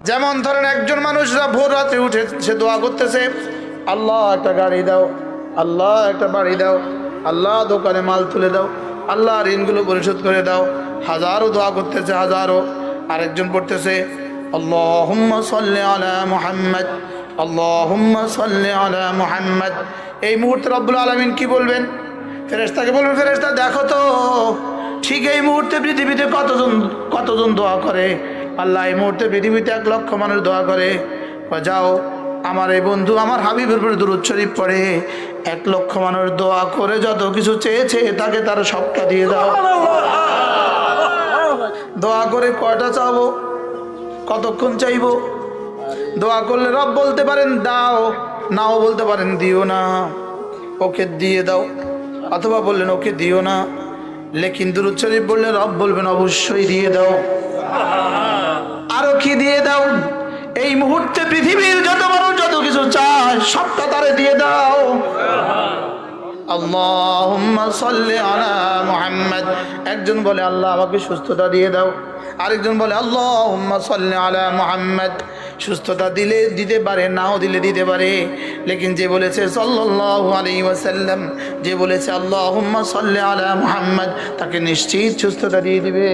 যেমন ধরেন একজন মানুষরা ভোর রাতে উঠে সে দোয়া করতেছে, আল্লাহ একটা গাড়ি দাও, আল্লাহ একটা বাড়ি দাও, আল্লাহ দোকানে মাল তুলে দাও, আল্লাহ ঋণগুলো পরিশোধ করে দাও। হাজারো দোয়া করতেছে, হাজারো। আরেকজন পড়তেছে আল্লাহুম্মা সাল্লি আলা মুহাম্মদ, আল্লাহুম্মা সাল্লি আলা মুহাম্মদ। এই মুহূর্তে রব্বুল আলামিন কি বলবেন? ফেরেশতাকে বলবেন, ফেরেশতা দেখো তো ঠিক এই মুহূর্তে পৃথিবীতে কতজন দোয়া করে। আল্লাহ এই মুহূর্তে পৃথিবীতে 1 লক্ষ মানুষ দোয়া করে। যাও আমার এই বন্ধু আমার হাবিবের উপরে দুরূদ শরীফ পড়ে, 1 লক্ষ মানুষ দোয়া করে যত কিছু চেয়েছে তাকে তার সবটা দিয়ে দাও। দোয়া করে কয়টা চাবো, কতক্ষণ চাইবো? দোয়া করলে রব বলতে পারেন দাও, নাও বলতে পারেন দিও না, ওকে দিয়ে দাও, অথবা বললেন ওকে দিও না। লেকিন দুরূদ শরীফ বললে রব বলবেন অবশ্যই দিয়ে দাও। আরো কি দিয়ে দাও? এই মুহূর্তে পৃথিবীর যত মানুষ যত কিছু চায় সবটা তারে দিয়ে দাও। আল্লাহুম্মা সাল্লি আলা মুহাম্মদ। একজন বলে আল্লাহ আমাকে সুস্থতা দিয়ে দাও, আরেকজন বলে আল্লাহুম্মা সাল্লি আলা মুহাম্মদ। সুস্থতা দিলে দিতে পারে, নাও দিলে দিতে পারে। লেকিন যে বলেছে সাল্লাল্লাহু আলাইহি ওয়াসাল্লাম, যে বলেছে আল্লাহুম্মা সাল্লি আলা মুহাম্মদ, তাকে নিশ্চিত সুস্থতা দিয়ে দিবে।